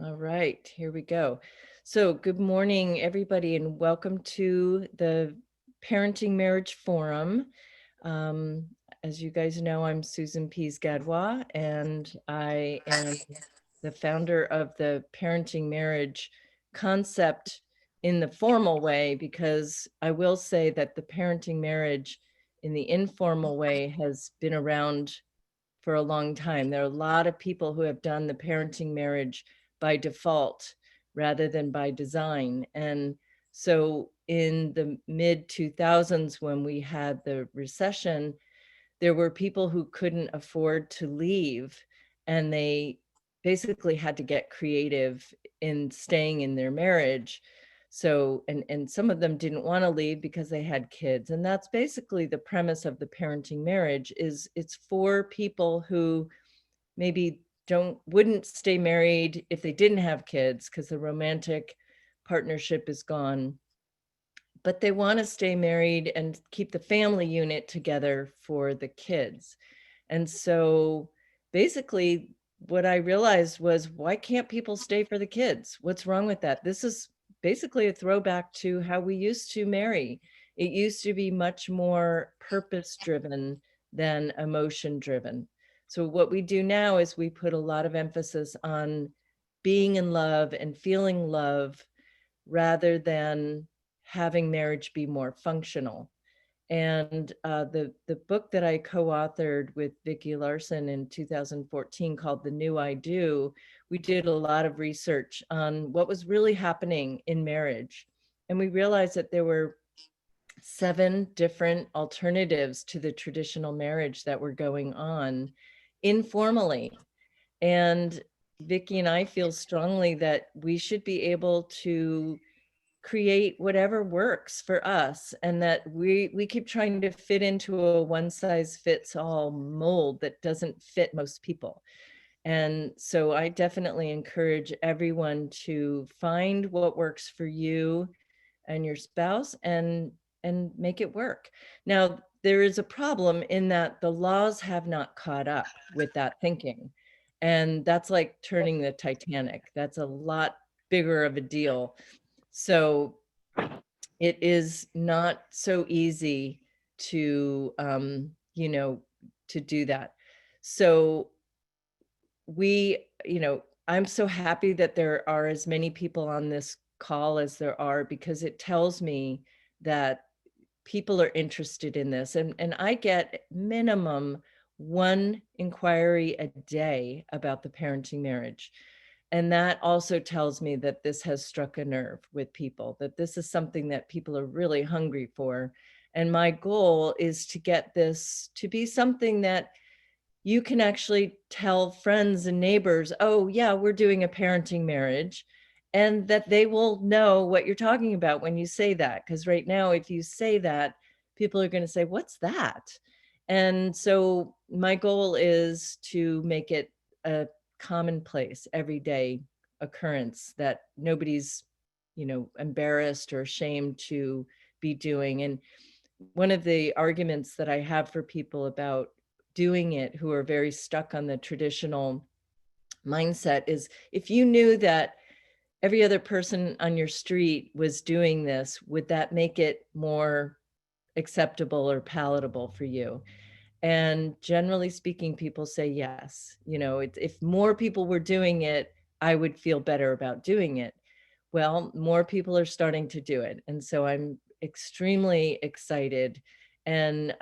All right, here we go. So good morning, everybody, and welcome to the Parenting Marriage Forum. Um, as you guys know, I'm Susan Pease Gadoua, and I am the founder of the Parenting Marriage concept in the formal way, because I will say that the parenting marriage in the informal way has been around for a long time. There are a lot of people who have done the parenting marriage by default rather than by design. And so in the mid 2000s, when we had the recession, there were people who couldn't afford to leave, and they basically had to get creative in staying in their marriage. So, and some of them didn't want to leave because they had kids. And that's basically the premise of the parenting marriage. Is it's for people who maybe wouldn't stay married if they didn't have kids because the romantic partnership is gone, but they want to stay married and keep the family unit together for the kids. And so basically what I realized was, why can't people stay for the kids? What's wrong with that? This is basically a throwback to how we used to marry. It used to be much more purpose driven than emotion driven. So what we do now is we put a lot of emphasis on being in love and feeling love rather than having marriage be more functional. And the book that I co-authored with Vicki Larson in 2014 called The New I Do, we did a lot of research on what was really happening in marriage. And we realized that there were 7 different alternatives to the traditional marriage that were going on informally. And Vicki and I feel strongly that we should be able to create whatever works for us, and that we keep trying to fit into a one size fits all mold that doesn't fit most people. And so I definitely encourage everyone to find what works for you and your spouse and make it work. Now, there is a problem in that the laws have not caught up with that thinking. And that's like turning the Titanic. That's a lot bigger of a deal. So it is not so easy to, to do that. So I'm so happy that there are as many people on this call as there are, because it tells me that people are interested in this. And I get minimum 1 inquiry a day about the parenting marriage. And that also tells me that this has struck a nerve with people, that this is something that people are really hungry for. And my goal is to get this to be something that you can actually tell friends and neighbors, oh, yeah, we're doing a parenting marriage, and that they will know what you're talking about when you say that. Because right now, if you say that, people are going to say, what's that? And so my goal is to make it a commonplace, everyday occurrence that nobody's, embarrassed or ashamed to be doing. And one of the arguments that I have for people about doing it who are very stuck on the traditional mindset is, if you knew that every other person on your street was doing this, would that make it more acceptable or palatable for you? And generally speaking, people say yes. If more people were doing it, I would feel better about doing it. Well, more people are starting to do it. And so I'm extremely excited. And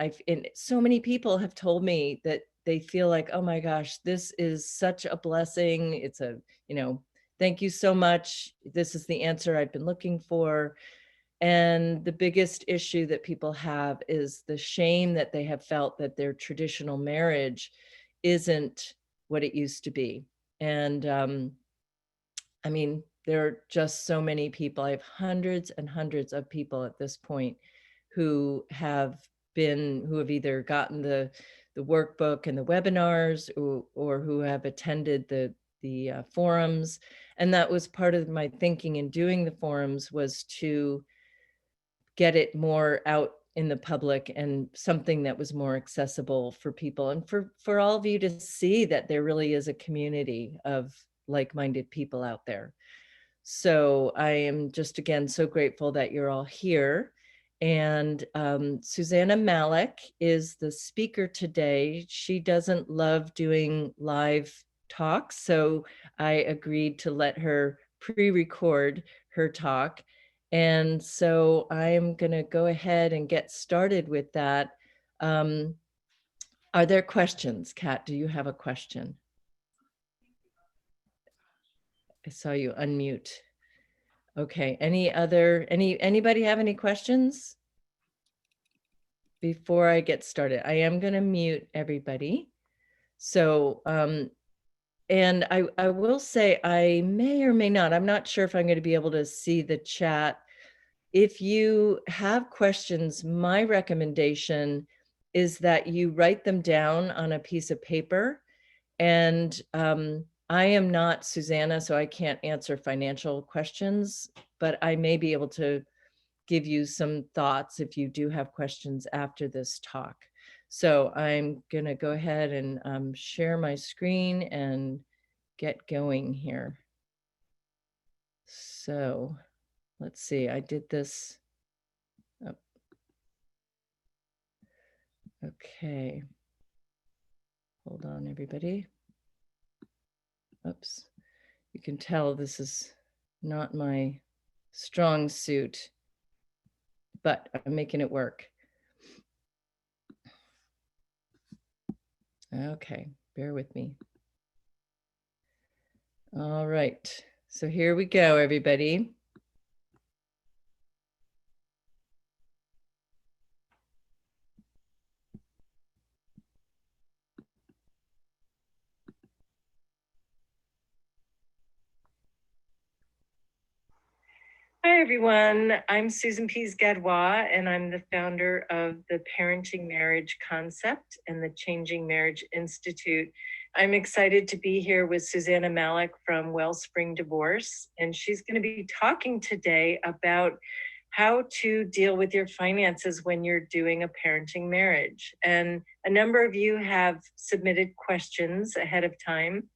so many people have told me that they feel like, oh my gosh, this is such a blessing. It's thank you so much. This is the answer I've been looking for. And the biggest issue that people have is the shame that they have felt that their traditional marriage isn't what it used to be. And I mean, there are just so many people. I have hundreds and hundreds of people at this point who have either gotten the workbook and the webinars, or who have attended the forums. And that was part of my thinking in doing the forums, was to get it more out in the public and something that was more accessible for people, and for all of you to see that there really is a community of like-minded people out there. So I am just, again, so grateful that you're all here. And Susannah Malek is the speaker today. She doesn't love doing live talks, so I agreed to let her pre-record her talk. And so I'm going to go ahead and get started with that. Are there questions? Kat, do you have a question? I saw you unmute. Okay, anybody have any questions before I get started? I am going to mute everybody. So, and I will say I may or may not, I'm not sure if I'm going to be able to see the chat. If you have questions, my recommendation is that you write them down on a piece of paper. And I am not Susannah, so I can't answer financial questions, but I may be able to give you some thoughts if you do have questions after this talk. So I'm going to go ahead and share my screen and get going here. So let's see, I did this. Oh. Okay. Hold on, everybody. Oops. You can tell this is not my strong suit, but I'm making it work. Okay, bear with me. All right, so here we go, everybody. Hi, everyone. I'm Susan Pease Gadoua, and I'm the founder of the Parenting Marriage Concept and the Changing Marriage Institute. I'm excited to be here with Susannah Malek from Wellspring Divorce, and she's going to be talking today about how to deal with your finances when you're doing a parenting marriage. And a number of you have submitted questions ahead of time.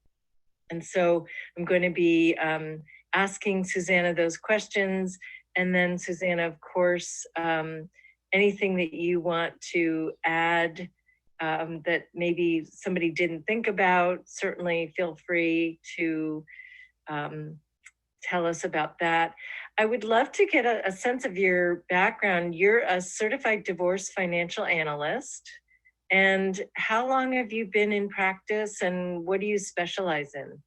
And so I'm going to be asking Susannah those questions. And then Susannah, of course, anything that you want to add that maybe somebody didn't think about, certainly feel free to tell us about that. I would love to get a sense of your background. You're a Certified Divorce Financial Analyst. And how long have you been in practice, and what do you specialize in?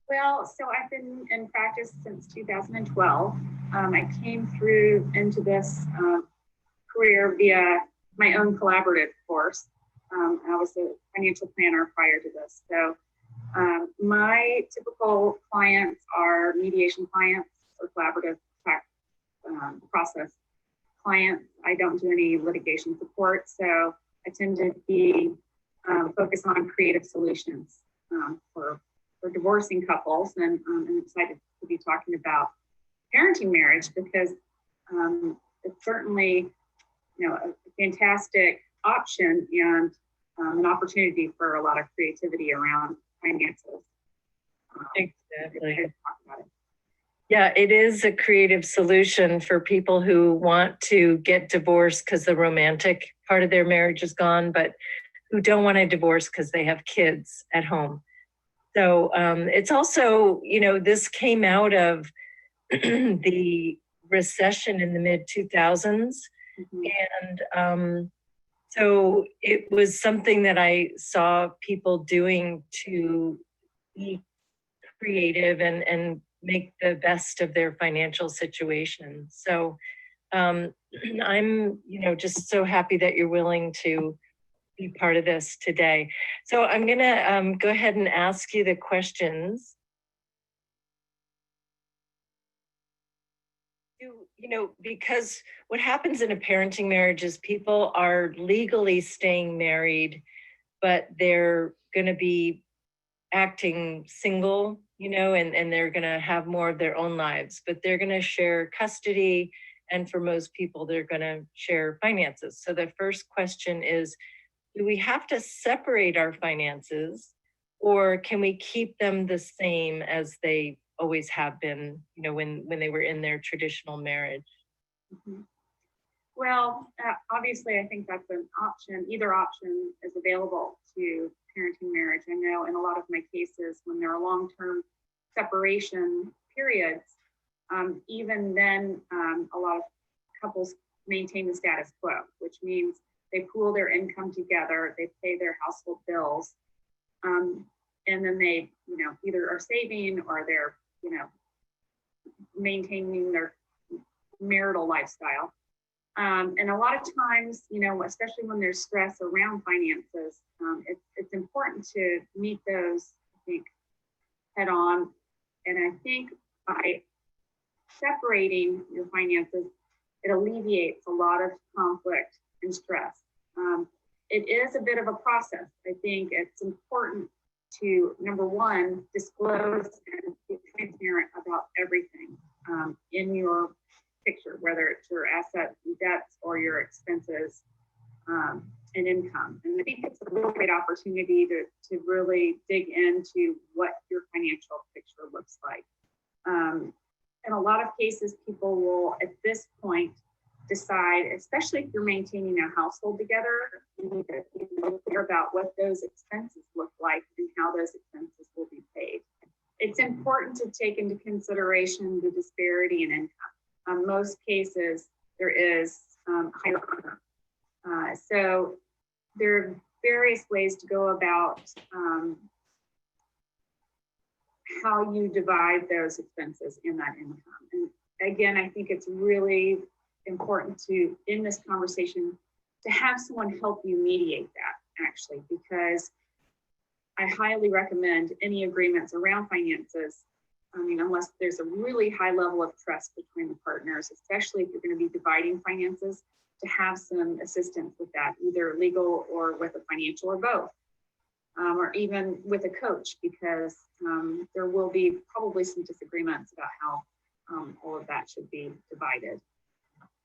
Well, so I've been in practice since 2012. I came through into this career via my own collaborative course. I was a financial planner prior to this. So my typical clients are mediation clients or collaborative process clients. I don't do any litigation support. So I tend to be focused on creative solutions for divorcing couples, and I'm excited to be talking about parenting marriage because it's certainly, a fantastic option and an opportunity for a lot of creativity around finances. Exactly. Talk about it. Yeah, it is a creative solution for people who want to get divorced because the romantic part of their marriage is gone, but who don't want to divorce because they have kids at home. So it's also, this came out of the recession in the mid 2000s. Mm-hmm. And so it was something that I saw people doing to be creative and make the best of their financial situation. So I'm, just so happy that you're willing to be part of this today. So I'm going to go ahead and ask you the questions. Because what happens in a parenting marriage is people are legally staying married, but they're going to be acting single, and they're going to have more of their own lives, but they're going to share custody. And for most people, they're going to share finances. So the first question is, do we have to separate our finances, or can we keep them the same as they always have been, when they were in their traditional marriage? Mhm. Well, obviously, I think that's an option. Either option is available to parenting marriage. I know in a lot of my cases, when there are long-term separation periods, even then, a lot of couples maintain the status quo, which means they pool their income together, they pay their household bills, and then they, either are saving or they're, maintaining their marital lifestyle. And a lot of times, especially when there's stress around finances, it's important to meet those, I think, head on. And I think by separating your finances, it alleviates a lot of conflict and stress. It is a bit of a process. I think it's important to, number one, disclose and be transparent about everything in your picture, whether it's your assets and debts or your expenses and income. And I think it's a real great opportunity to really dig into what your financial picture looks like. In a lot of cases, people will, at this point, decide, especially if you're maintaining a household together, you need to be clear about what those expenses look like and how those expenses will be paid. It's important to take into consideration the disparity in income. Most cases, there is higher. So there are various ways to go about how you divide those expenses in that income. And again, I think it's really important to, in this conversation, to have someone help you mediate that, actually, because I highly recommend any agreements around finances. I mean, unless there's a really high level of trust between the partners, especially if you're going to be dividing finances, to have some assistance with that, either legal or with a financial or both, or even with a coach, because there will be probably some disagreements about how all of that should be divided.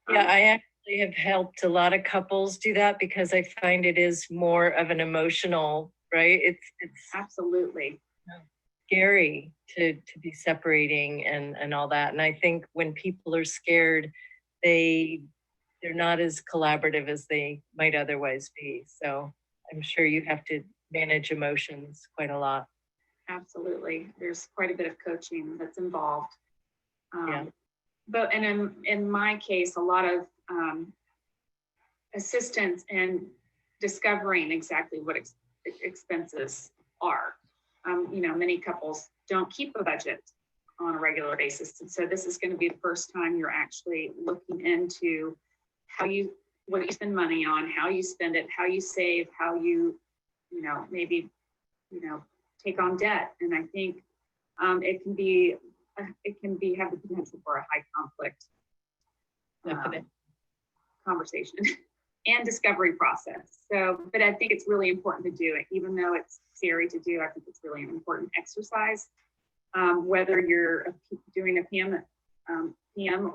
Yeah, I actually have helped a lot of couples do that because I find it is more of an emotional, right? It's absolutely scary to be separating and all that. And I think when people are scared, they're not as collaborative as they might otherwise be. So I'm sure you have to manage emotions quite a lot. Absolutely. There's quite a bit of coaching that's involved. Yeah. But and in my case, a lot of assistance in discovering exactly what expenses are. Many couples don't keep a budget on a regular basis, and so this is going to be the first time you're actually looking into what you spend money on, how you spend it, how you save, how you, maybe, take on debt. And I think it can have the potential for a high conflict conversation and discovery process. So, but I think it's really important to do it, even though it's scary to do. I think it's really an important exercise. Whether you're doing a PM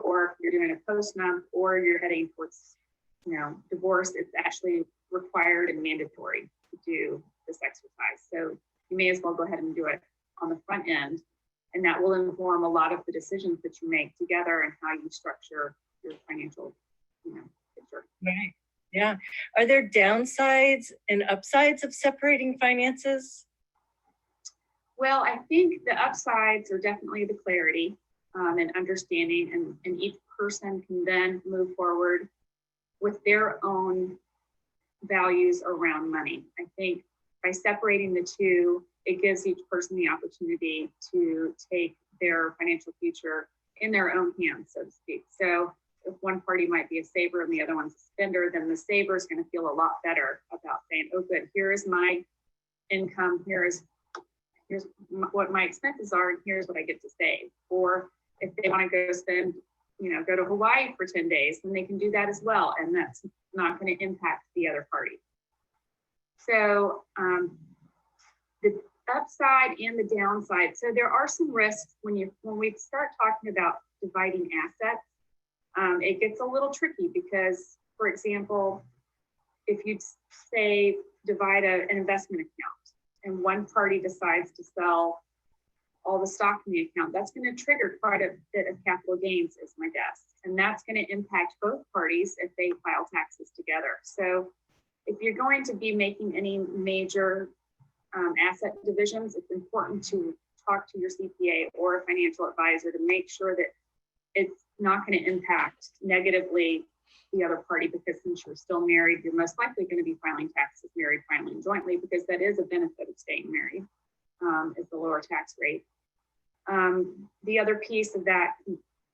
or if you're doing a post month or you're heading towards, divorce, it's actually required and mandatory to do this exercise. So you may as well go ahead and do it on the front end, and that will inform a lot of the decisions that you make together and how you structure your financial, picture. Right. Yeah. Are there downsides and upsides of separating finances? Well, I think the upsides are definitely the clarity and understanding, and each person can then move forward with their own values around money. I think by separating the two, it gives each person the opportunity to take their financial future in their own hands, so to speak. So if one party might be a saver and the other one's a spender, then the saver is going to feel a lot better about saying, oh, good, here is my income, here's what my expenses are, and here's what I get to save. Or if they want to go spend, go to Hawaii for 10 days, then they can do that as well. And that's not going to impact the other party. So the upside and the downside. So there are some risks when we start talking about dividing assets. It gets a little tricky because, for example, if you say divide an investment account, and one party decides to sell all the stock in the account, that's going to trigger quite a bit of capital gains, is my guess. And that's going to impact both parties if they file taxes together. So if you're going to be making any major asset divisions, it's important to talk to your CPA or a financial advisor to make sure that it's not going to impact negatively the other party, because since you're still married, you're most likely going to be filing taxes married, filing jointly, because that is a benefit of staying married, is the lower tax rate. The other piece of that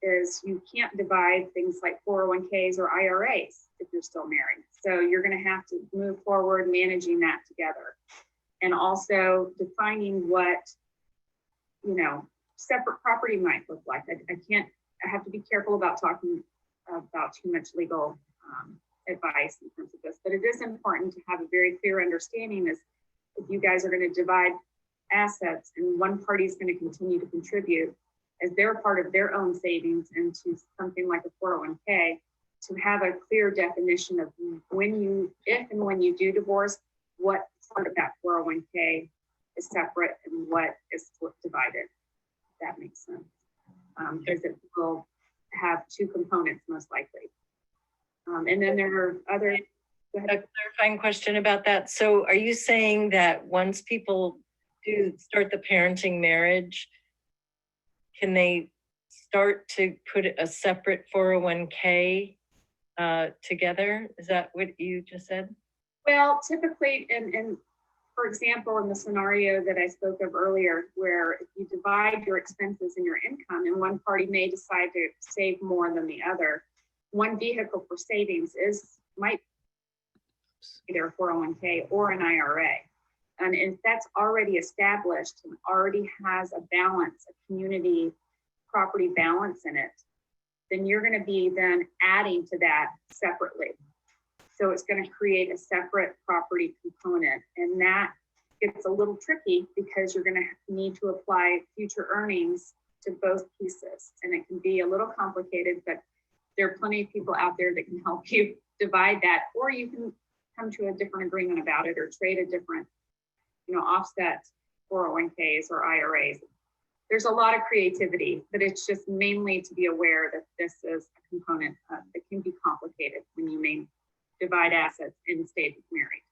is you can't divide things like 401ks or IRAs if you're still married. So you're going to have to move forward managing that together. And also defining what, separate property might look like. I have to be careful about talking about too much legal advice in terms of this, but it is important to have a very clear understanding as if you guys are going to divide assets and one party is going to continue to contribute as their part of their own savings into something like a 401k, to have a clear definition of if and when you do divorce, what part of that 401k is separate and what is divided. If that makes sense. Because it will have two components most likely. And then there are other. A clarifying question about that. So are you saying that once people do start the parenting marriage, can they start to put a separate 401k together? Is that what you just said? Well, typically, and for example, in the scenario that I spoke of earlier, where if you divide your expenses and your income, and one party may decide to save more than the other, one vehicle for savings might be their 401k or an IRA. And if that's already established and already has a balance, a community property balance in it, then you're going to be then adding to that separately. So it's going to create a separate property component. And that gets a little tricky because you're going to need to apply future earnings to both pieces. And it can be a little complicated, but there are plenty of people out there that can help you divide that, or you can come to a different agreement about it or trade a different, offset 401ks or IRAs. There's a lot of creativity, but it's just mainly to be aware that this is a component that can be complicated when you may divide assets in state married.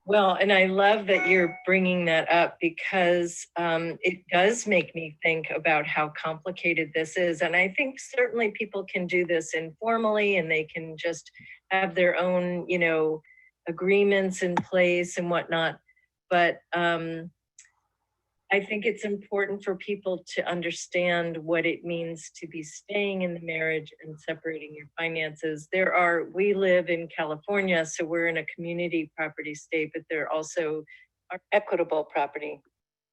Well, and I love that you're bringing that up because it does make me think about how complicated this is. And I think certainly people can do this informally and they can just have their own, agreements in place and whatnot. But I think it's important for people to understand what it means to be staying in the marriage and separating your finances. We live in California, so we're in a community property state, but there also are equitable property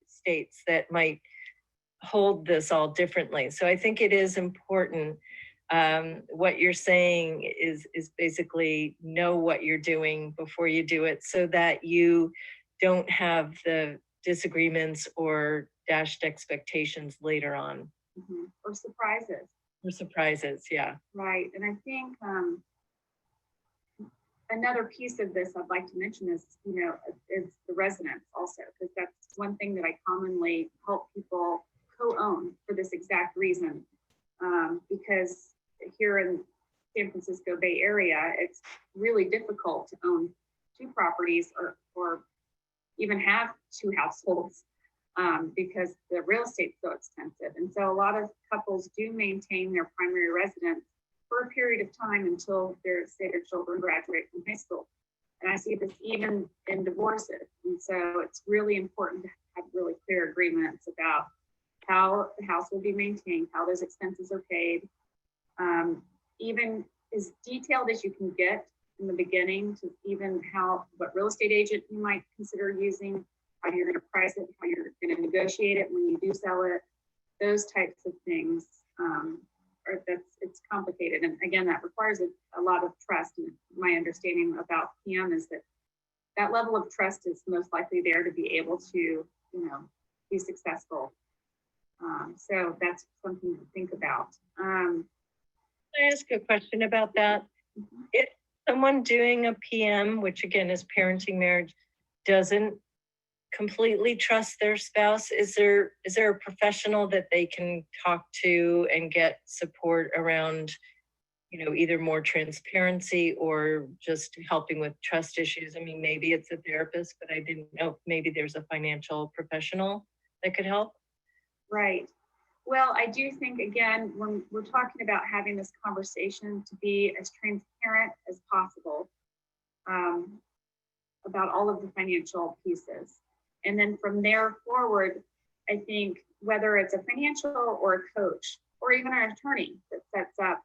states that might hold this all differently. So I think it is important. What you're saying is basically know what you're doing before you do it so that you don't have the disagreements or dashed expectations later on. Mm-hmm. Or surprises. Or surprises, yeah. Right. And I think another piece of this I'd like to mention is the residence also, because that's one thing that I commonly help people co-own for this exact reason. Because here in San Francisco Bay Area, it's really difficult to own two properties or even have two households because the real estate's so expensive. And so a lot of couples do maintain their primary residence for a period of time until their children graduate from high school. And I see this even in divorces. And so it's really important to have really clear agreements about how the house will be maintained, how those expenses are paid, even as detailed as you can get in the beginning, to even what real estate agent you might consider using, how you're going to price it, how you're going to negotiate it when you do sell it, those types of things. It's complicated, and again, that requires a lot of trust. And my understanding about PM is that level of trust is most likely there to be able to, be successful. So that's something to think about. Can I ask a question about that? If someone doing a PM, which again is parenting marriage, doesn't completely trust their spouse? Is there a professional that they can talk to and get support around, either more transparency or just helping with trust issues? I mean, maybe it's a therapist, but I didn't know if maybe there's a financial professional that could help. Right. Well, I do think, again, when we're talking about having this conversation, to be as transparent as possible about all of the financial pieces. And then from there forward, I think whether it's a financial or a coach or even an attorney that sets up,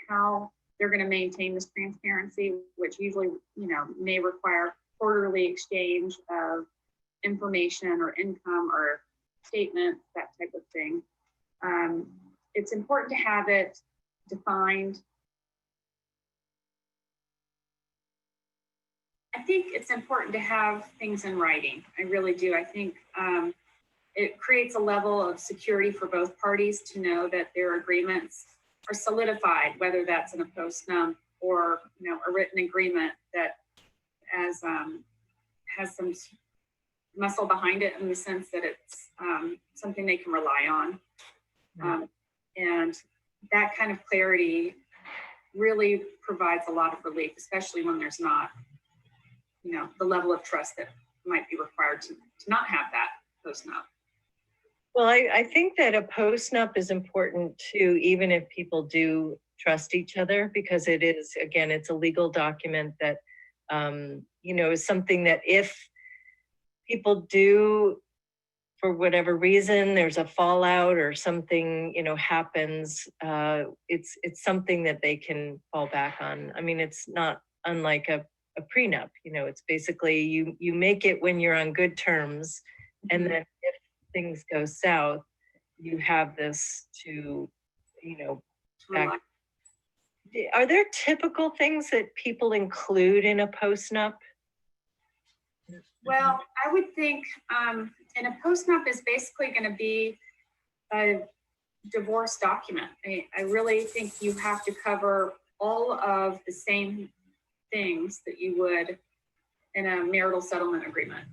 how they're going to maintain this transparency, which usually, may require quarterly exchange of information or income or statements, that type of thing. It's important to have it defined. I think it's important to have things in writing. I really do. I think it creates a level of security for both parties to know that their agreements are solidified, whether that's in a post-num or a written agreement that has some muscle behind it, in the sense that it's something they can rely on. And that kind of clarity really provides a lot of relief, especially when there's not, the level of trust that might be required to not have that post-nup. Well, I think that a post-nup is important too, even if people do trust each other, because it is, again, it's a legal document that, is something that if people do, for whatever reason, there's a fallout or something, happens, it's something that they can fall back on. I mean, it's not unlike a prenup, it's basically you make it when you're on good terms. And then if things go south, you have this to, back. Are there typical things that people include in a post-nup? Well, I would think in a post-nup is basically going to be a divorce document. I really think you have to cover all of the same things that you would in a marital settlement agreement.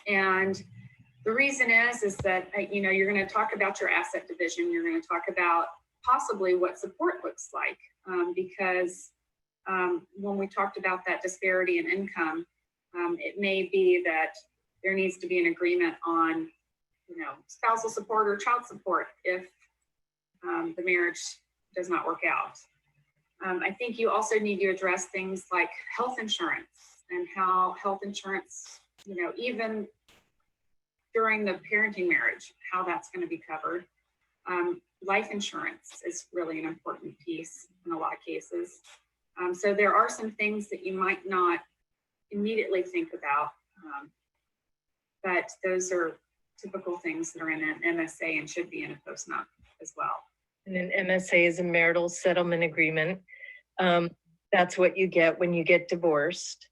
And the reason is that, you're going to talk about your asset division. You're going to talk about possibly what support looks like, because when we talked about that disparity in income, it may be that there needs to be an agreement on, spousal support or child support if the marriage does not work out. I think you also need to address things like health insurance and how health insurance, even during the parenting marriage, how that's going to be covered. Life insurance is really an important piece in a lot of cases. So there are some things that you might not immediately think about, but those are typical things that are in an MSA and should be in a post-nup as well. And an MSA is a marital settlement agreement. That's what you get when you get divorced.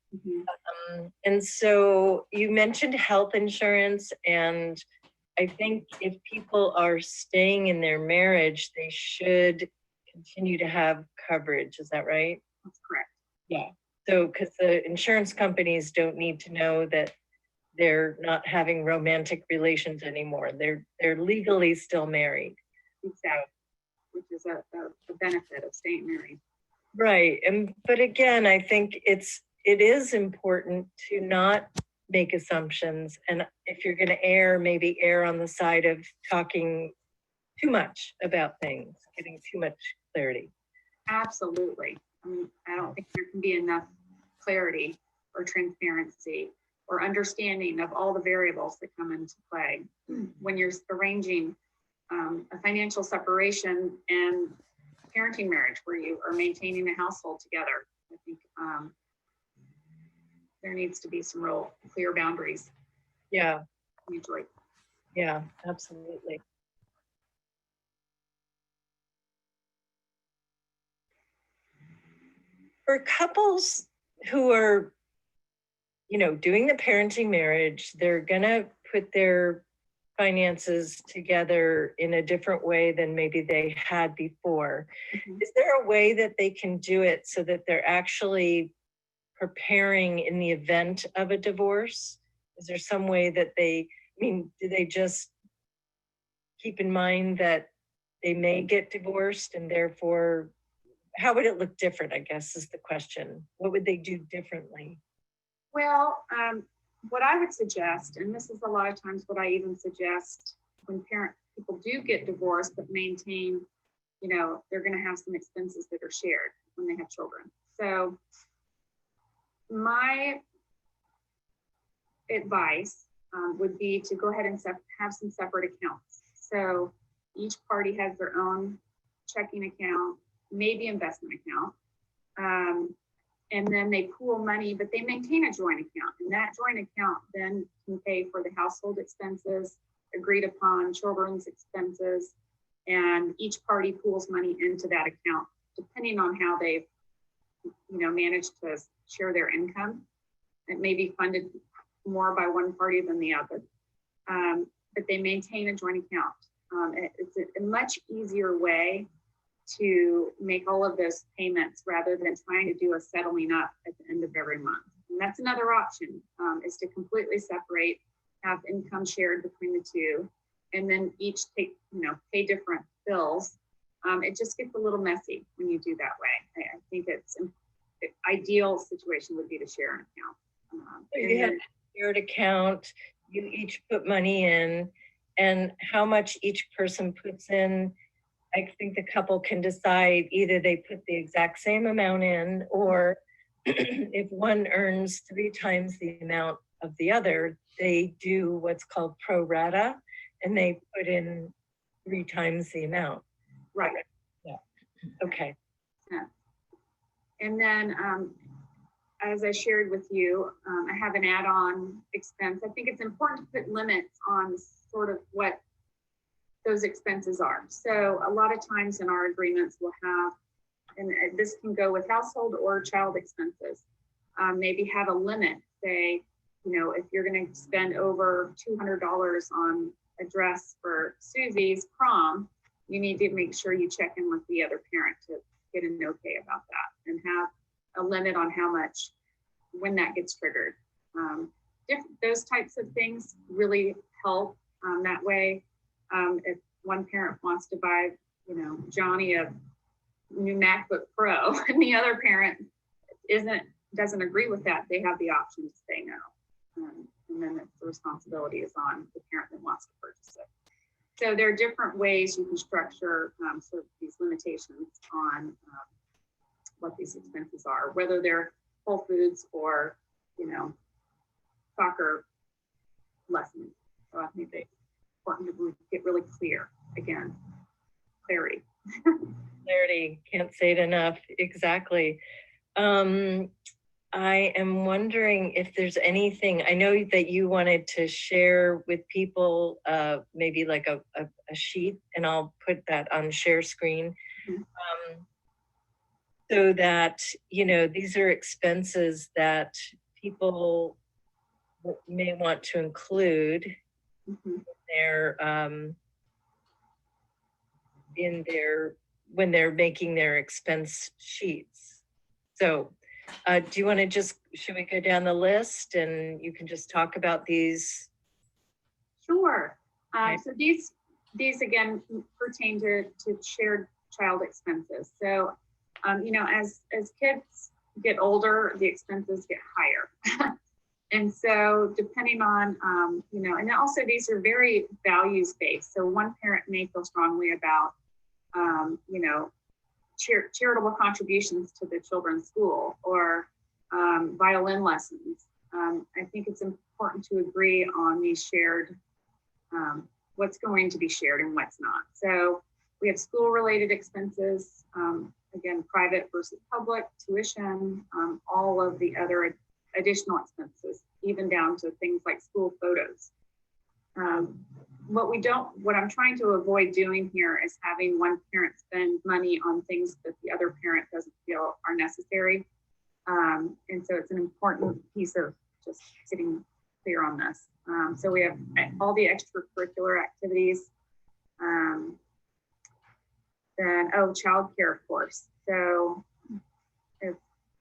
And so you mentioned health insurance, and I think if people are staying in their marriage, they should continue to have coverage. Is that right? That's correct. Yeah. So, because the insurance companies don't need to know that they're not having romantic relations anymore. They're legally still married. Exactly. Which is a benefit of staying married. Right. But again, I think it is important to not make assumptions. And if you're going to maybe err on the side of talking too much about things, getting too much clarity. Absolutely. I don't think there can be enough clarity or transparency or understanding of all the variables that come into play when you're arranging a financial separation and parenting marriage where you are maintaining a household together. I think there needs to be some real clear boundaries. Yeah. Usually. Yeah, absolutely. For couples who are, doing the parenting marriage, they're going to put their finances together in a different way than maybe they had before. Is there a way that they can do it so that they're actually preparing in the event of a divorce? is there some way that they, I mean, do they just keep in mind that they may get divorced and therefore, how would it look different, I guess, is the question. What would they do differently? Well, what I would suggest, and this is a lot of times what I even suggest when people do get divorced but maintain, you know, they're going to have some expenses that are shared when they have children. So my advice would be to go ahead and have some separate accounts. So each party has their own checking account, maybe investment account. And then they pool money, but they maintain a joint account. And that joint account then can pay for the household expenses, agreed upon children's expenses, and each party pools money into that account, depending on how they've, you know, managed to share their income. It may be funded more by one party than the other, but they maintain a joint account. It's a much easier way to make all of those payments rather than trying to do a settling up at the end of every month. And that's another option, is to completely separate, have income shared between the two, and then each pay different bills. It just gets a little messy when you do that way. I think the ideal situation would be to share an account. So you have a shared account, you each put money in, and how much each person puts in, I think the couple can decide either they put the exact same amount in, or if one earns 3 times the amount of the other, they do what's called pro rata, and they put in 3 times the amount. Right. Yeah. Okay. Yeah. And then, as I shared with you, I have an add-on expense. I think it's important to put limits on sort of what those expenses are. So a lot of times in our agreements we'll have, and this can go with household or child expenses, maybe have a limit. Say, you know, if you're going to spend over $200 on a dress for Susie's prom, you need to make sure you check in with the other parent to get an okay about that, and have a limit on how much when that gets triggered. Those types of things really help that way. If one parent wants to buy, you know, Johnny a new MacBook Pro and the other parent doesn't agree with that, they have the option to say no. And then the responsibility is on the parent that wants to purchase it. So there are different ways you can structure sort of these limitations on what these expenses are, whether they're Whole Foods or, you know, soccer lessons. So I think it's important to get really clear. Again, clarity. Clarity, can't say it enough. Exactly. I am wondering if there's anything, I know that you wanted to share with people, maybe like a sheet, and I'll put that on share screen. Mm-hmm. So that, you know, these are expenses that people may want to include mm-hmm. When they're making their expense sheets. So do you want to should we go down the list and you can just talk about these? Sure. Okay. So these again pertain to shared child expenses. So, you know, as kids get older, the expenses get higher. And so depending on, you know, and also these are very values-based. So one parent may feel strongly about, you know, charitable contributions to the children's school, or violin lessons. I think it's important to agree on these shared, what's going to be shared and what's not. So we have school-related expenses, again, private versus public, tuition, all of the other additional expenses, even down to things like school photos. What I'm trying to avoid doing here is having one parent spend money on things that the other parent doesn't feel are necessary. And so it's an important piece of just getting clear on this. So we have all the extracurricular activities. Then, childcare, of course. So if,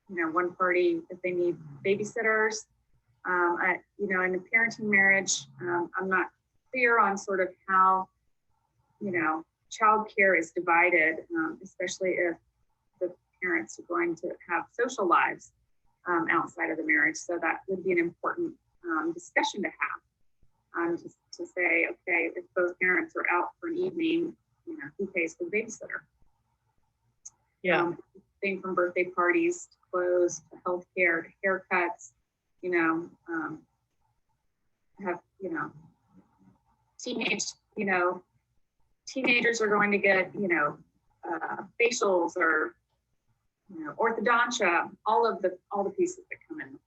you know, one party, if they need babysitters, In a parenting marriage, I'm not clear on sort of how, childcare is divided, especially if the parents are going to have social lives outside of the marriage. So that would be an important discussion to have, to say, okay, if both parents are out for an evening, who pays for the babysitter? Yeah. Thing from birthday parties to clothes to healthcare to haircuts, have, teenagers are going to get, facials or, orthodontia, all the pieces that come into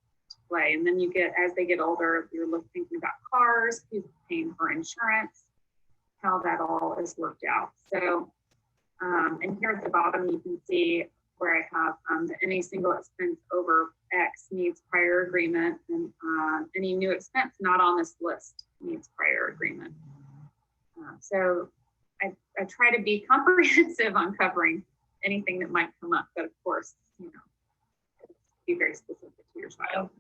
play. And then you get, as they get older, you're thinking about cars, who's paying for insurance, how that all is worked out. So, and here at the bottom, you can see where I have any single expense over X needs prior agreement, and any new expense not on this list needs prior agreement. So I try to be comprehensive on covering anything that might come up, but of course, be very specific to your child.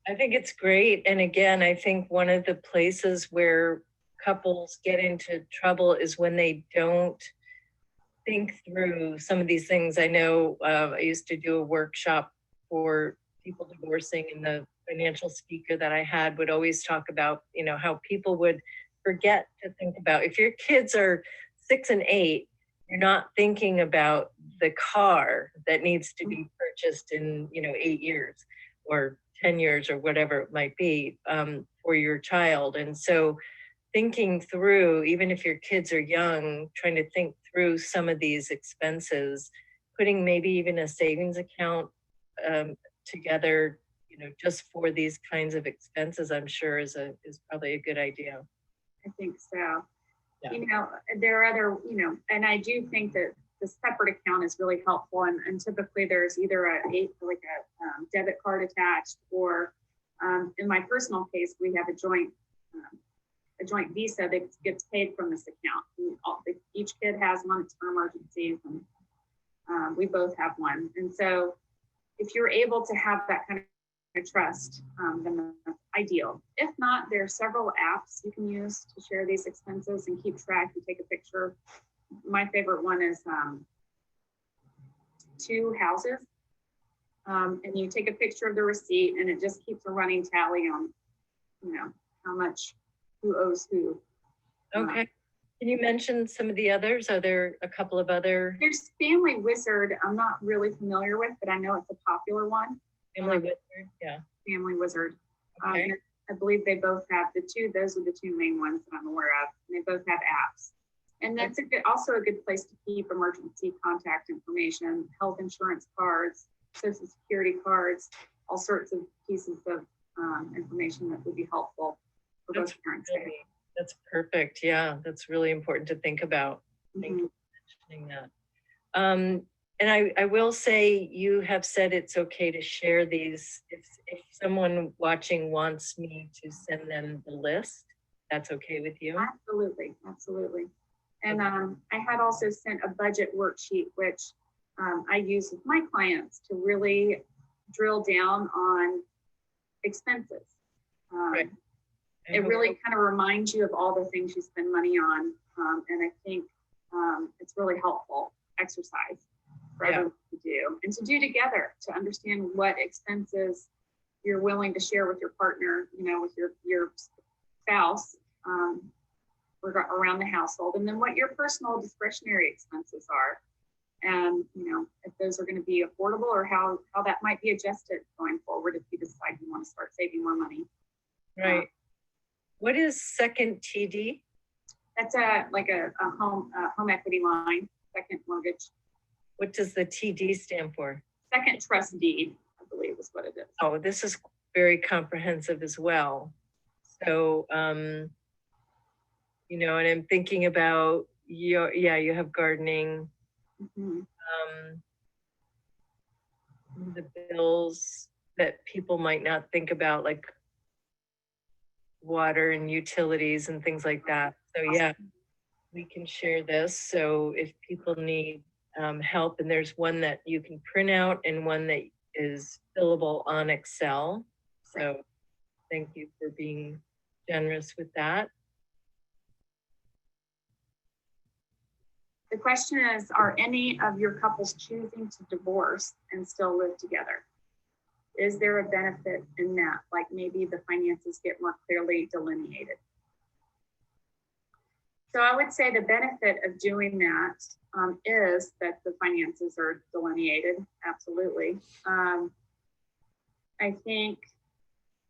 I think it's great. And again, I think one of the places where couples get into trouble is when they don't think through some of these things. I know I used to do a workshop for people divorcing, and the financial speaker that I had would always talk about, how people would forget to think about, if your kids are 6 and 8, you're not thinking about the car that needs to be purchased in, 8 years or 10 years or whatever it might be for your child. And so thinking through, even if your kids are young, trying to think through some of these expenses, putting maybe even a savings account together, just for these kinds of expenses, I'm sure is probably a good idea. I think so. Yeah. There are other, and I do think that the separate account is really helpful. And typically there's either a debit card attached, or in my personal case, we have a joint visa that gets paid from this account. Each kid has one. It's for emergencies, and we both have one. And so if you're able to have that kind of trust, then that's ideal. If not, there are several apps you can use to share these expenses and keep track and take a picture. My favorite one is Two Houses. And you take a picture of the receipt, and it just keeps a running tally on, how much, who owes who. Okay. Can you mention some of the others? Are there a couple of other? There's Family Wizard. I'm not really familiar with, but I know it's a popular one. Family Wizard, yeah. Family Wizard. Okay. I believe they both have those are the two main ones that I'm aware of. And they both have apps. And that's also a good place to keep emergency contact information, health insurance cards, Social Security cards, all sorts of pieces of information that would be helpful for both parents. That's perfect. Yeah, that's really important to think about. Thank you for mentioning that. And I will say, you have said it's okay to share these. If someone watching wants me to send them the list, that's okay with you? Absolutely, absolutely. And I had also sent a budget worksheet, which I use with my clients to really drill down on expenses. Right. It really kind of reminds you of all the things you spend money on. And I think it's really helpful exercise for everyone to do, and to do together, to understand what expenses you're willing to share with your partner, with your spouse, around the household, and then what your personal discretionary expenses are. And, if those are going to be affordable, or how that might be adjusted going forward if you decide you want to start saving more money. Right. What is second TD? That's a home equity line, second mortgage. What does the TD stand for? Second trust deed, I believe is what it is. Oh, this is very comprehensive as well. So, and I'm thinking about you have gardening, the bills that people might not think about, like water and utilities and things like that. So yeah, we can share this. So if people need help, and there's one that you can print out and one that is fillable on Excel. So thank you for being generous with that. The question is, are any of your couples choosing to divorce and still live together? Is there a benefit in that? Like maybe the finances get more clearly delineated. So I would say the benefit of doing that is that the finances are delineated, absolutely. I think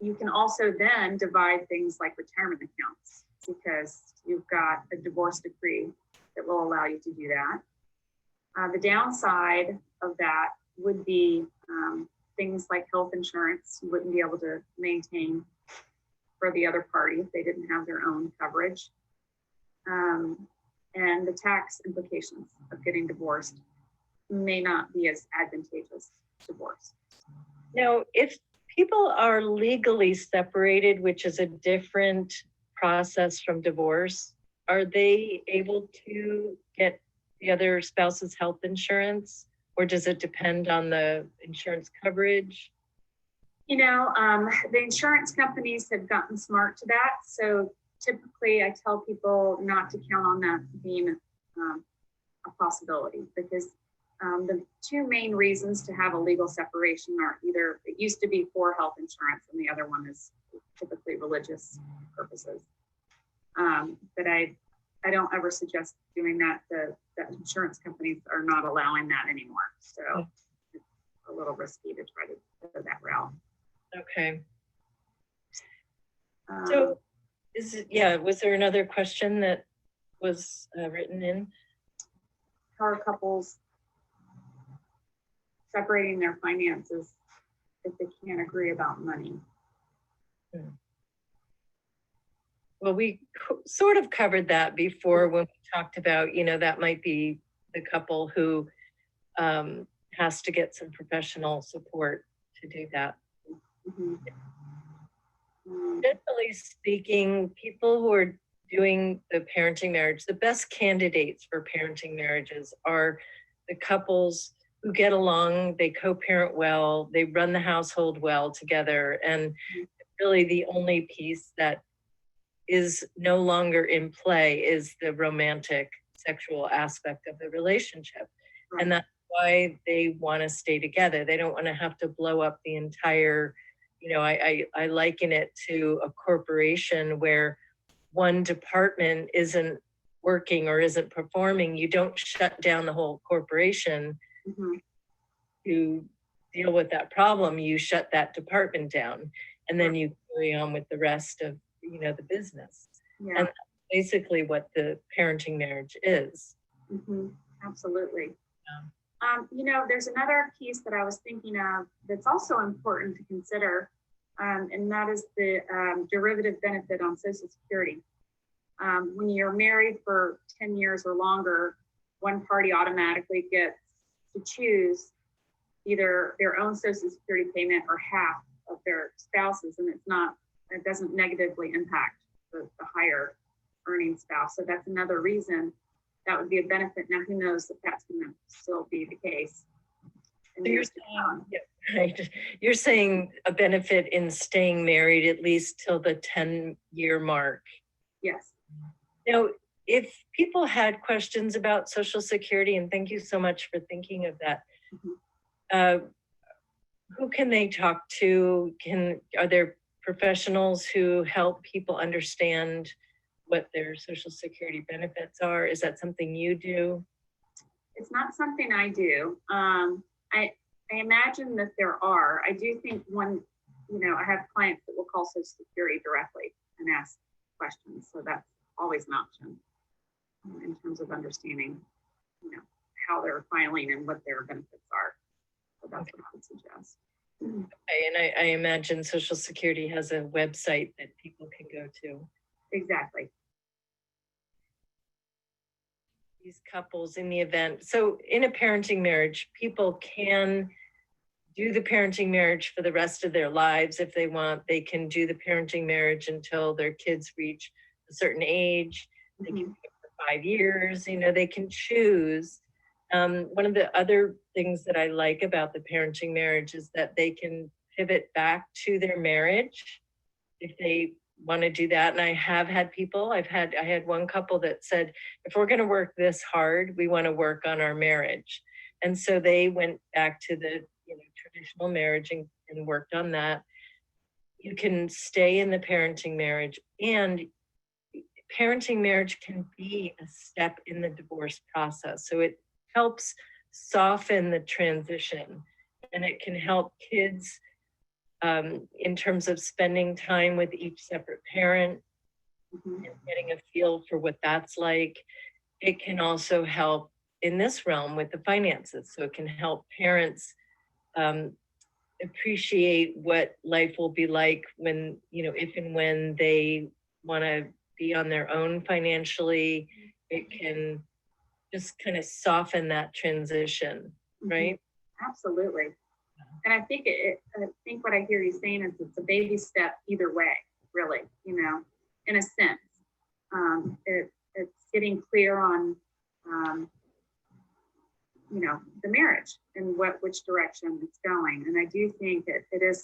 you can also then divide things like retirement accounts because you've got a divorce decree that will allow you to do that. The downside of that would be things like health insurance. You wouldn't be able to maintain for the other party if they didn't have their own coverage. And the tax implications of getting divorced may not be as advantageous as divorce. Now, if people are legally separated, which is a different process from divorce, are they able to get the other spouse's health insurance, or does it depend on the insurance coverage? You know, the insurance companies have gotten smart to that. So typically I tell people not to count on that being a possibility because the two main reasons to have a legal separation are either it used to be for health insurance and the other one is typically religious purposes. But I don't ever suggest doing that. The insurance companies are not allowing that anymore. So it's a little risky to try to go that route. Okay. So was there another question that was written in? How are couples separating their finances if they can't agree about money? Well, we sort of covered that before when we talked about, that might be the couple who has to get some professional support to do that. Mm-hmm. Generally speaking, people who are doing the parenting marriage, the best candidates for parenting marriages are the couples who get along, they co-parent well, they run the household well together. And really the only piece that is no longer in play is the romantic sexual aspect of the relationship. Right. And that's why they want to stay together. They don't want to have to blow up the entire, I liken it to a corporation where one department isn't working or isn't performing. You don't shut down the whole corporation to deal with that problem. You shut that department down and then you carry on with the rest of the business. Yeah. And that's basically what the parenting marriage is. Absolutely. Yeah. There's another piece that I was thinking of that's also important to consider, and that is the derivative benefit on Social Security. When you're married for 10 years or longer, one party automatically gets to choose either their own Social Security payment or half of their spouse's, and it doesn't negatively impact the higher earning spouse. So that's another reason that would be a benefit. Now, who knows if that's going to still be the case. You're saying a benefit in staying married at least till the 10-year mark. Yes. Now, if people had questions about Social Security, and thank you so much for thinking of that, who can they talk to? Are there professionals who help people understand what their Social Security benefits are? Is that something you do? It's not something I do. I imagine that there are. I do think I have clients that will call Social Security directly and ask questions. So that's always an option in terms of understanding, how they're filing and what their benefits are. So that's what I would suggest. Okay, and I imagine Social Security has a website that people can go to. Exactly. These couples in the event. So in a parenting marriage, people can do the parenting marriage for the rest of their lives if they want. They can do the parenting marriage until their kids reach a certain age. They can do it for 5 years. They can choose. One of the other things that I like about the parenting marriage is that they can pivot back to their marriage if they want to do that. And I have had people, I had one couple that said, if we're going to work this hard, we want to work on our marriage. And so they went back to the traditional marriage and worked on that. You can stay in the parenting marriage, and parenting marriage can be a step in the divorce process. So it helps soften the transition, and it can help kids in terms of spending time with each separate parent and getting a feel for what that's like. It can also help in this realm with the finances. So it can help parents appreciate what life will be like when, if and when they want to be on their own financially. It can just kind of soften that transition, right? Absolutely. And I think I think what I hear you saying is it's a baby step either way, really, in a sense. It's getting clear on, the marriage and which direction it's going. And I do think that it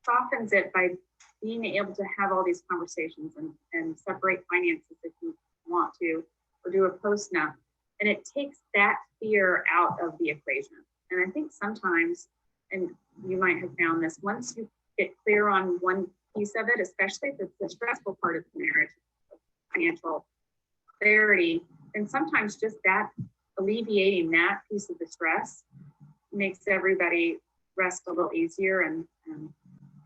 softens it by being able to have all these conversations and separate finances if you want to, or do a post-nup. And it takes that fear out of the equation. And I think sometimes, and you might have found this, once you get clear on one piece of it, especially if it's the stressful part of the marriage, financial clarity, and sometimes just that alleviating that piece of the stress makes everybody rest a little easier and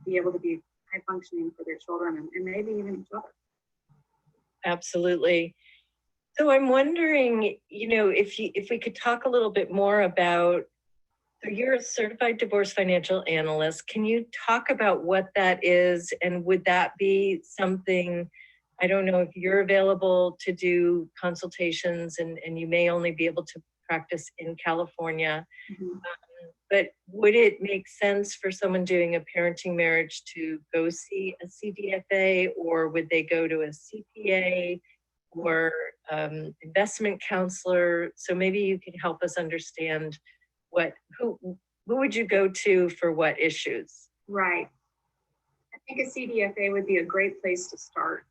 be able to be high functioning for their children and maybe even each other. Absolutely. So I'm wondering, if we could talk a little bit more about, so you're a certified divorce financial analyst. Can you talk about what that is? And would that be something, I don't know if you're available to do consultations, and you may only be able to practice in California, but would it make sense for someone doing a parenting marriage to go see a CDFA, or would they go to a CPA or investment counselor? So maybe you can help us understand who would you go to for what issues? Right. I think a CDFA would be a great place to start.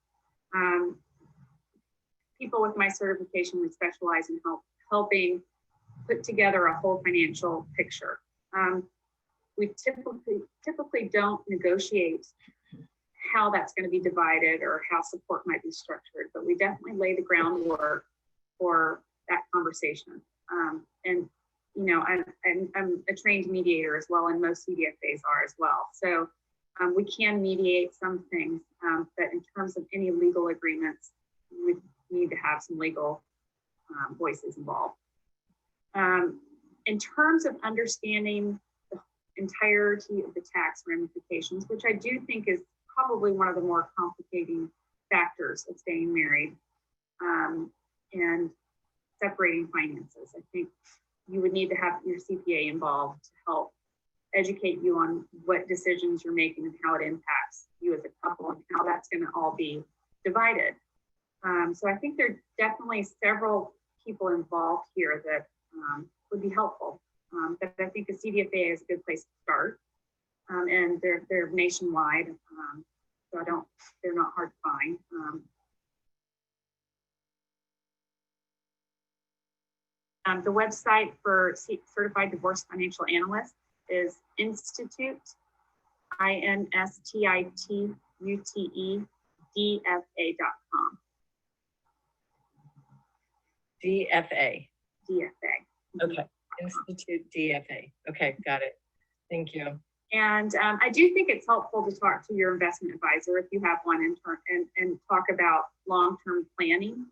People with my certification, we specialize in helping put together a whole financial picture. We typically don't negotiate how that's going to be divided or how support might be structured, but we definitely lay the groundwork for that conversation. And I'm a trained mediator as well, and most CDFAs are as well. So we can mediate some things, but in terms of any legal agreements, we need to have some legal voices involved. In terms of understanding the entirety of the tax ramifications, which I do think is probably one of the more complicating factors of staying married and separating finances, I think you would need to have your CPA involved to help educate you on what decisions you're making and how it impacts you as a couple and how that's going to all be divided. So I think there are definitely several people involved here that would be helpful. But I think a CDFA is a good place to start. And they're nationwide, so they're not hard to find. The website for Certified Divorce Financial Analyst is Institute, INSTITUTE, DFA.com. DFA. DFA. Okay. Institute DFA. Okay, got it. Thank you. And I do think it's helpful to talk to your investment advisor if you have one and talk about long-term planning.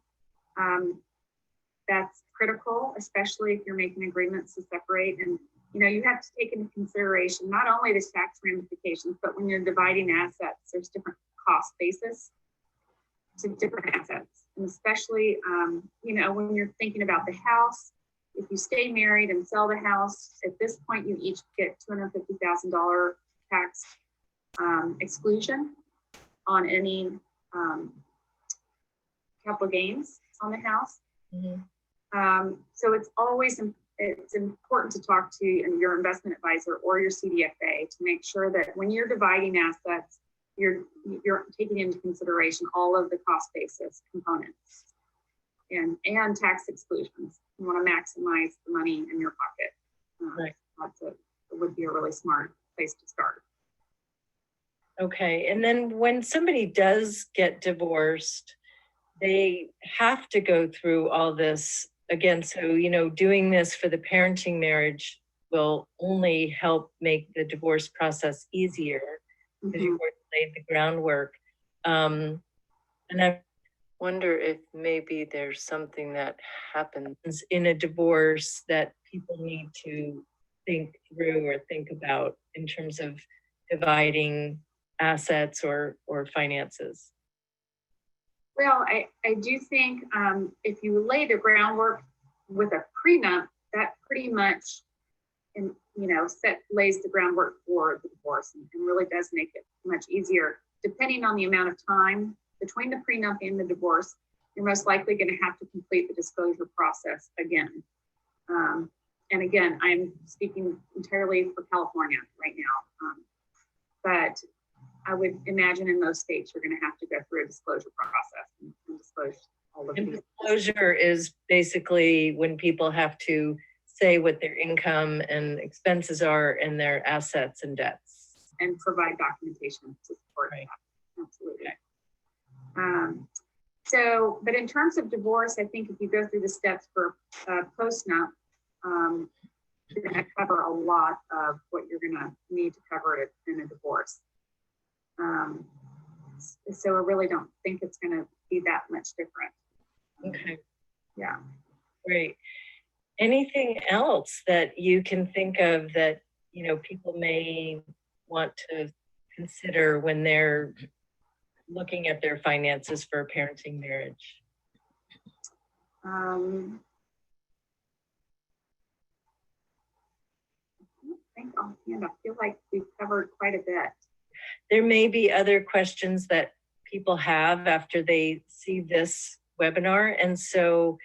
That's critical, especially if you're making agreements to separate. And you have to take into consideration not only the tax ramifications, but when you're dividing assets, there's different cost basis to different assets. And especially, when you're thinking about the house, if you stay married and sell the house, at this point, you each get $250,000 tax exclusion on any capital gains on the house. So it's important to talk to your investment advisor or your CDFA to make sure that when you're dividing assets, you're taking into consideration all of the cost basis components and tax exclusions. You want to maximize the money in your pocket. Right. It would be a really smart place to start. Okay. And then when somebody does get divorced, they have to go through all this again. So, you know, doing this for the parenting marriage will only help make the divorce process easier because you've already laid the groundwork. And I wonder if maybe there's something that happens in a divorce that people need to think through or think about in terms of dividing assets or finances. Well, I do think if you lay the groundwork with a prenup, that pretty much, lays the groundwork for the divorce and really does make it much easier. Depending on the amount of time between the prenup and the divorce, you're most likely going to have to complete the disclosure process again. And again, I'm speaking entirely for California right now, but I would imagine in most states you're going to have to go through a disclosure process and disclose all of these. Disclosure is basically when people have to say what their income and expenses are and their assets and debts. And provide documentation to support that. Absolutely. But in terms of divorce, I think if you go through the steps for post-nup, you're going to cover a lot of what you're going to need to cover it in a divorce. So I really don't think it's going to be that much different. Okay. Yeah. Great. Anything else that you can think of that, you know, people may want to consider when they're looking at their finances for a parenting marriage? I think offhand, I feel like we've covered quite a bit. There may be other questions that people have after they see this webinar. And so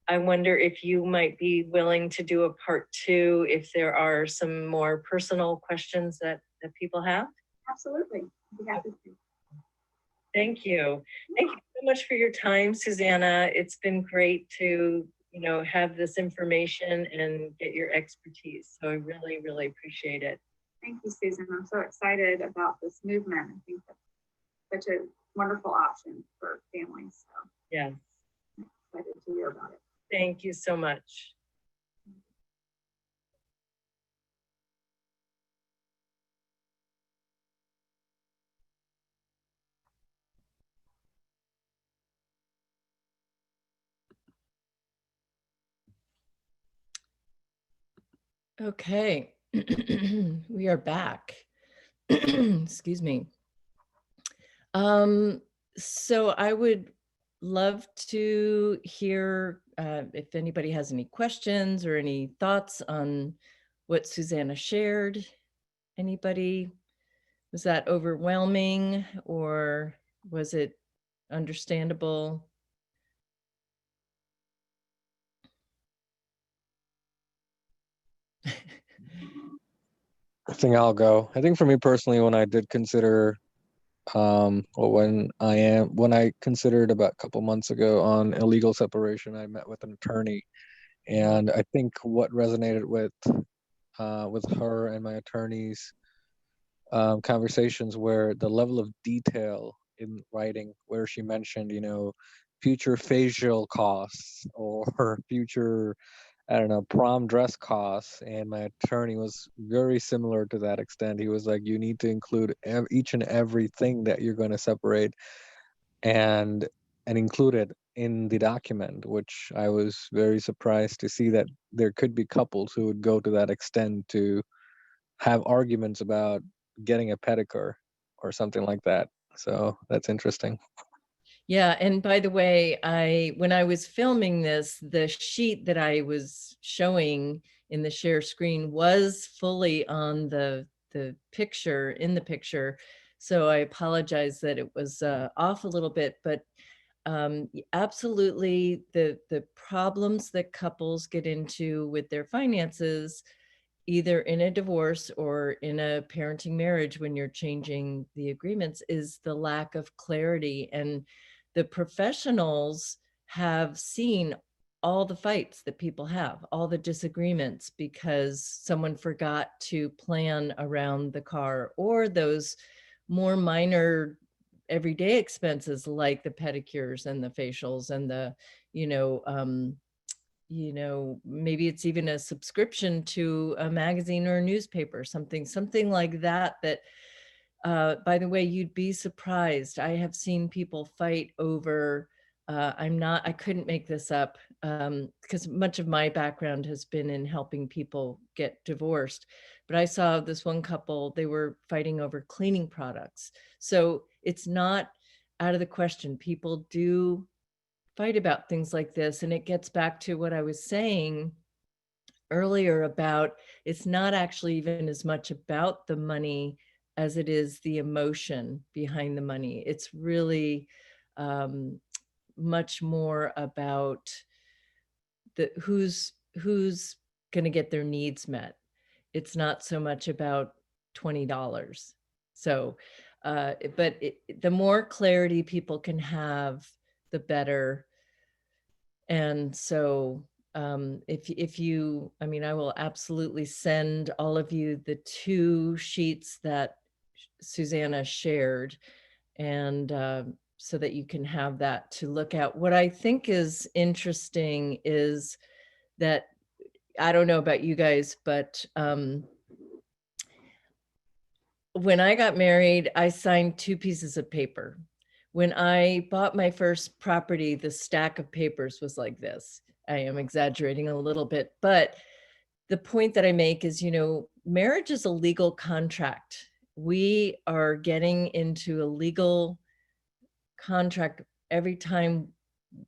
I wonder if you might be willing to do a part 2 if there are some more personal questions that people have. Absolutely. I'd be happy to. Thank you. Thank you so much for your time, Susannah. It's been great to, you know, have this information and get your expertise. So I really, really appreciate it. Thank you, Susan. I'm so excited about this movement. I think that's such a wonderful option for families. So yeah, I'm excited to hear about it. Thank you so much. Okay, we are back. Excuse me. So I would love to hear if anybody has any questions or any thoughts on what Susannah shared. Anybody? Was that overwhelming or was it understandable? I think I'll go. I think for me personally, when I did consider, when I considered about a couple months ago on illegal separation, I met with an attorney, and I think what resonated with her and my attorney's conversations were the level of detail in writing, where she mentioned, future facial costs or future, I don't know, prom dress costs. And my attorney was very similar to that extent. He was like, you need to include each and everything that you're going to separate and include it in the document, which I was very surprised to see that there could be couples who would go to that extent to have arguments about getting a pedicure or something like that. So that's interesting. Yeah, and by the way, when I was filming this, the sheet that I was showing in the share screen was fully on the picture, in the picture. So I apologize that it was off a little bit, but absolutely the problems that couples get into with their finances, either in a divorce or in a parenting marriage when you're changing the agreements is the lack of clarity. And the professionals have seen all the fights that people have, all the disagreements because someone forgot to plan around the car, or those more minor everyday expenses like the pedicures and the facials and the, you know, maybe it's even a subscription to a magazine or a newspaper, something like that, by the way, you'd be surprised. I have seen people fight over, I couldn't make this up, because much of my background has been in helping people get divorced. But I saw this one couple, they were fighting over cleaning products. So it's not out of the question. People do fight about things like this. And it gets back to what I was saying earlier about it's not actually even as much about the money as it is the emotion behind the money. It's really much more about who's going to get their needs met. It's not so much about $20. So, the more clarity people can have, the better. And so if you, I mean, I will absolutely send all of you the 2 sheets that Susannah shared, and so that you can have that to look at. What I think is interesting is that, I don't know about you guys, but when I got married, I signed 2 pieces of paper. When I bought my first property, the stack of papers was like this. I am exaggerating a little bit, but the point that I make is, marriage is a legal contract. We are getting into a legal contract every time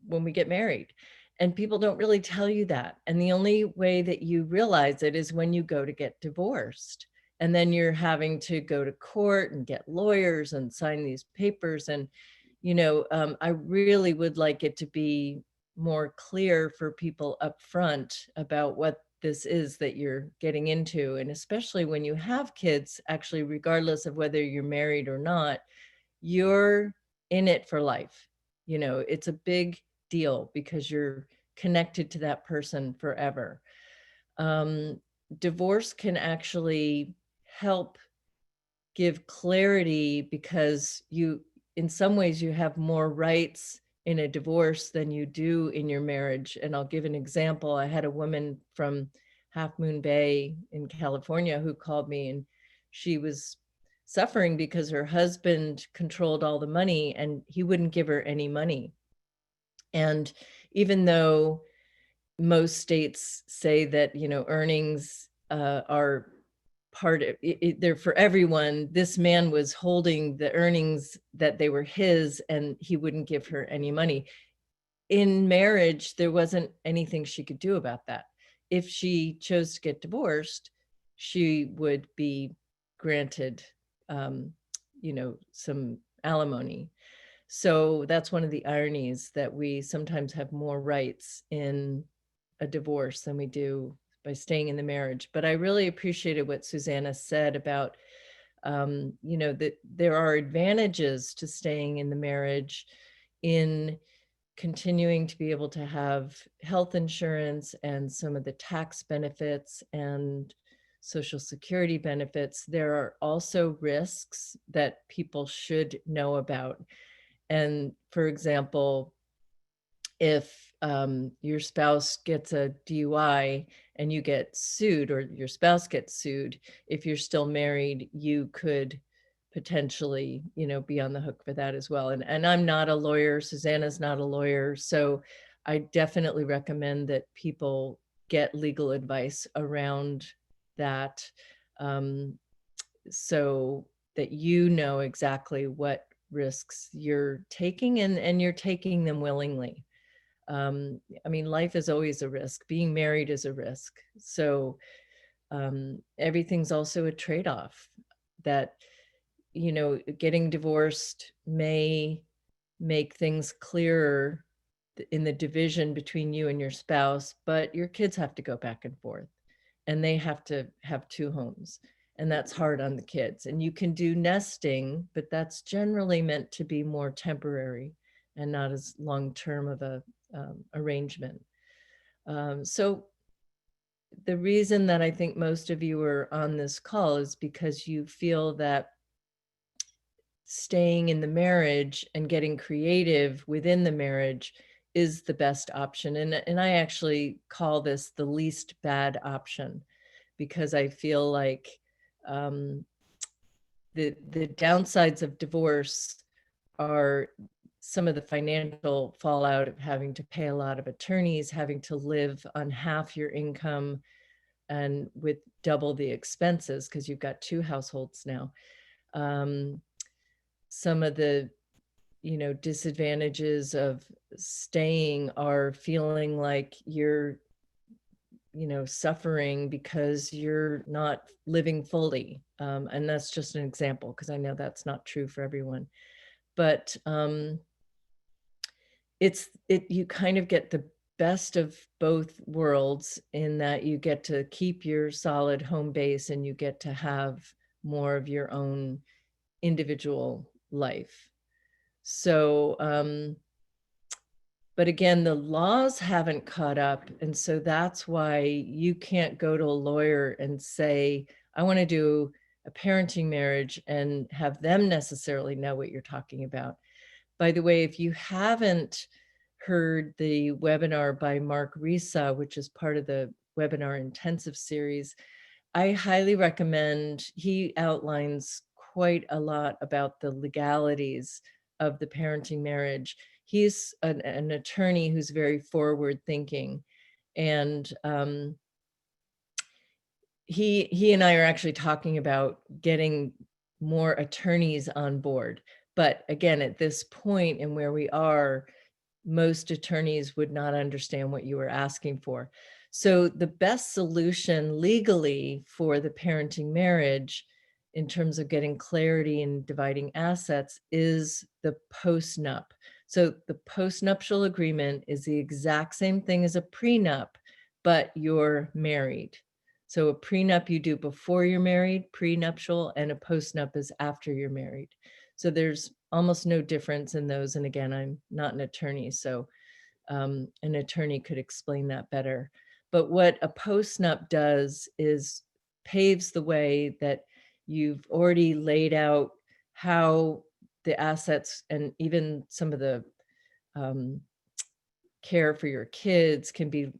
when we get married. And people don't really tell you that. And the only way that you realize it is when you go to get divorced. And then you're having to go to court and get lawyers and sign these papers. And, I really would like it to be more clear for people up front about what this is that you're getting into. And especially when you have kids, actually, regardless of whether you're married or not, you're in it for life. It's a big deal because you're connected to that person forever. Divorce can actually help give clarity because in some ways, you have more rights in a divorce than you do in your marriage. And I'll give an example. I had a woman from Half Moon Bay in California who called me, and she was suffering because her husband controlled all the money and he wouldn't give her any money. And even though most states say that, earnings are part of it, they're for everyone, this man was holding the earnings that they were his, and he wouldn't give her any money. In marriage, there wasn't anything she could do about that. If she chose to get divorced, she would be granted some alimony. So that's one of the ironies, that we sometimes have more rights in a divorce than we do by staying in the marriage. But I really appreciated what Susannah said about, that there are advantages to staying in the marriage in continuing to be able to have health insurance and some of the tax benefits and Social Security benefits. There are also risks that people should know about. And for example, if your spouse gets a DUI and you get sued, or your spouse gets sued, if you're still married, you could potentially, be on the hook for that as well. And I'm not a lawyer. Susannah's not a lawyer. So I definitely recommend that people get legal advice around that, so that you know exactly what risks you're taking, and you're taking them willingly. I mean, life is always a risk. Being married is a risk. So everything's also a trade-off. That, getting divorced may make things clearer in the division between you and your spouse, but your kids have to go back and forth. and they have to have 2 homes. And that's hard on the kids. And you can do nesting, but that's generally meant to be more temporary and not as long-term of a arrangement. So the reason that I think most of you are on this call is because you feel that staying in the marriage and getting creative within the marriage is the best option. And I actually call this the least bad option, because I feel like the downsides of divorce are some of the financial fallout of having to pay a lot of attorneys, having to live on half your income and with double the expenses because you've got 2 households now. Some of the disadvantages of staying are feeling like you're suffering because you're not living fully. And that's just an example, because I know that's not true for everyone. But you kind of get the best of both worlds in that you get to keep your solid home base and you get to have more of your own individual life. So, but again, the laws haven't caught up. And so that's why you can't go to a lawyer and say, I want to do a parenting marriage and have them necessarily know what you're talking about. By the way, if you haven't heard the webinar by Mark Risa, which is part of the webinar intensive series, I highly recommend. He outlines quite a lot about the legalities of the parenting marriage. He's an attorney who's very forward thinking. And he and I are actually talking about getting more attorneys on board. But again, at this point and where we are, most attorneys would not understand what you were asking for. So the best solution legally for the parenting marriage in terms of getting clarity and dividing assets is the postnup. So the postnuptial agreement is the exact same thing as a prenup, but you're married. So a prenup you do before you're married, prenuptial, and a postnup is after you're married. So there's almost no difference in those. And again, I'm not an attorney, so an attorney could explain that better. But what a postnup does is paves the way that you've already laid out how the assets and even some of the care for your kids can be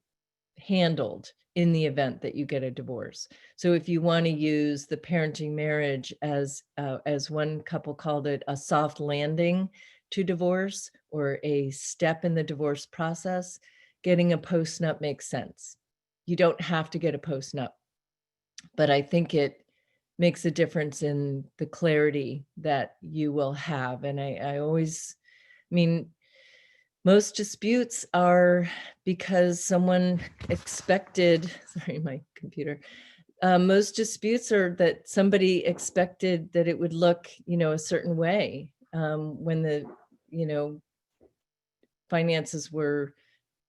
handled in the event that you get a divorce. So if you want to use the parenting marriage as one couple called it, a soft landing to divorce or a step in the divorce process, getting a postnup makes sense. You don't have to get a postnup, but I think it makes a difference in the clarity that you will have. And I always, I mean, most disputes are because someone expected, sorry, my computer. Most disputes are that somebody expected that it would look, a certain way when the, finances were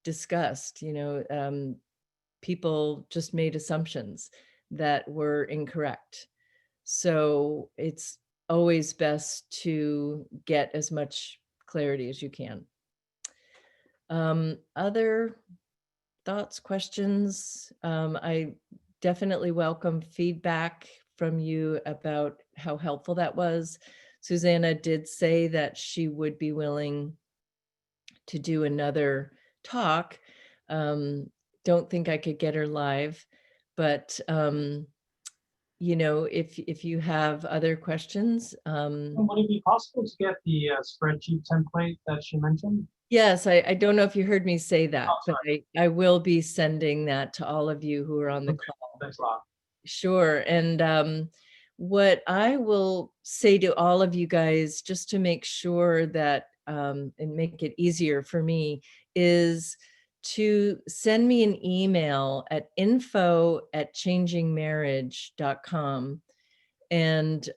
discussed. People just made assumptions that were incorrect. So it's always best to get as much clarity as you can. Other thoughts, questions? I definitely welcome feedback from you about how helpful that was. Susannah did say that she would be willing to do another talk. Don't think I could get her live, but if you have other questions. Would it be possible to get the spreadsheet template that she mentioned? Yes, I don't know if you heard me say that, Oh, but I will be sending that to all of you who are on the call. Thanks a lot. Sure. And what I will say to all of you guys, just to make sure that and make it easier for me, is to send me an email at info@changingmarriage.com. And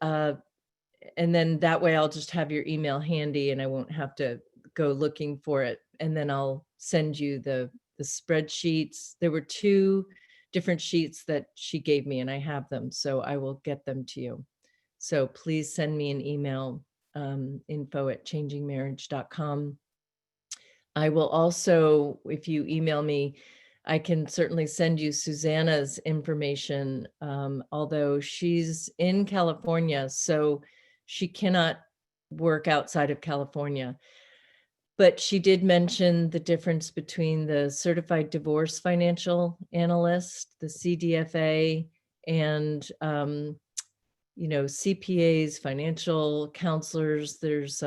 then that way I'll just have your email handy and I won't have to go looking for it. And then I'll send you the spreadsheets. There were 2 different sheets that she gave me, and I have them, so I will get them to you. So please send me an email, info@changingmarriage.com. I will also, if you email me, I can certainly send you Susannah's information, although she's in California, so she cannot work outside of California. But she did mention the difference between the Certified Divorce Financial Analyst, the CDFA, and CPAs, financial counselors. There's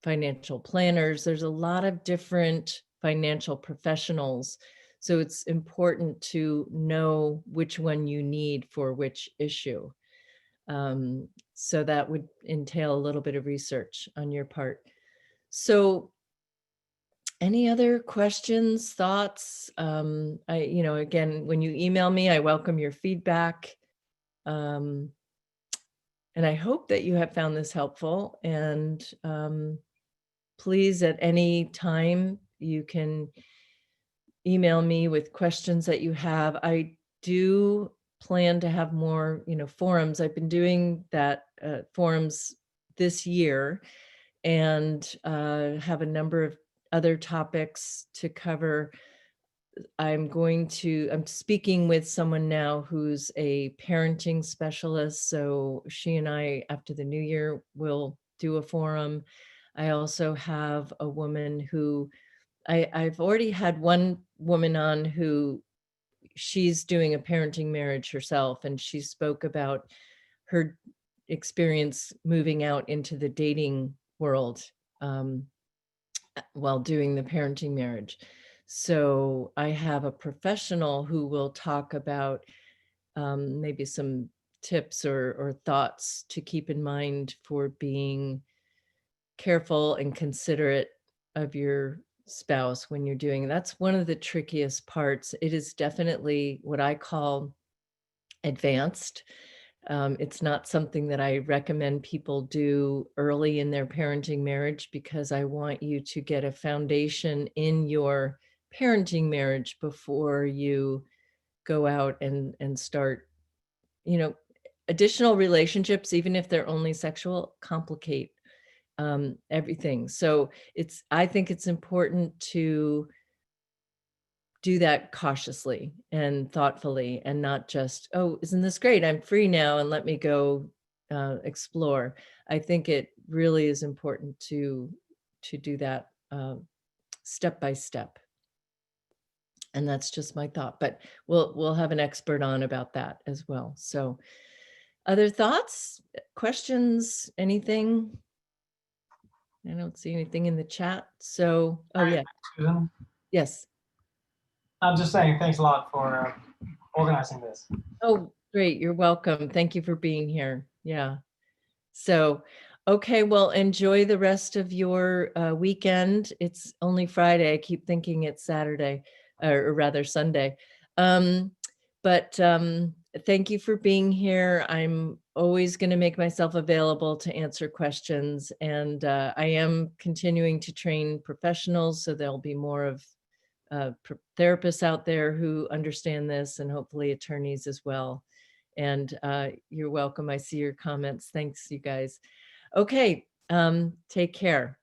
financial planners. There's a lot of different financial professionals. So it's important to know which one you need for which issue. So that would entail a little bit of research on your part. So any other questions, thoughts? Again, when you email me, I welcome your feedback. And I hope that you have found this helpful. And please, at any time, you can email me with questions that you have. I do plan to have more, forums. I've been doing that forums this year, and have a number of other topics to cover. I'm speaking with someone now who's a parenting specialist. So she and I, after the new year, will do a forum. I also have a woman who I've already had one woman on who she's doing a parenting marriage herself, and she spoke about her experience moving out into the dating world while doing the parenting marriage. So I have a professional who will talk about maybe some tips or thoughts to keep in mind for being careful and considerate of your spouse when you're doing it. That's one of the trickiest parts. It is definitely what I call advanced. It's not something that I recommend people do early in their parenting marriage, because I want you to get a foundation in your parenting marriage before you go out and start, additional relationships, even if they're only sexual, complicate everything. So I think it's important to do that cautiously and thoughtfully, and not just, oh, isn't this great? I'm free now and let me go explore. I think it really is important to do that step by step. And that's just my thought, but we'll have an expert on about that as well. So other thoughts, questions, anything? I don't see anything in the chat. So, oh yeah, Susan, yes. I'm just saying thanks a lot for organizing this. Oh, great. You're welcome. Thank you for being here. Yeah. So, okay, well, enjoy the rest of your weekend. It's only Friday. I keep thinking it's Saturday, or rather Sunday. But thank you for being here. I'm always going to make myself available to answer questions. And I am continuing to train professionals, so there'll be more of therapists out there who understand this, and hopefully attorneys as well. And you're welcome. I see your comments. Thanks, you guys. Okay, take care.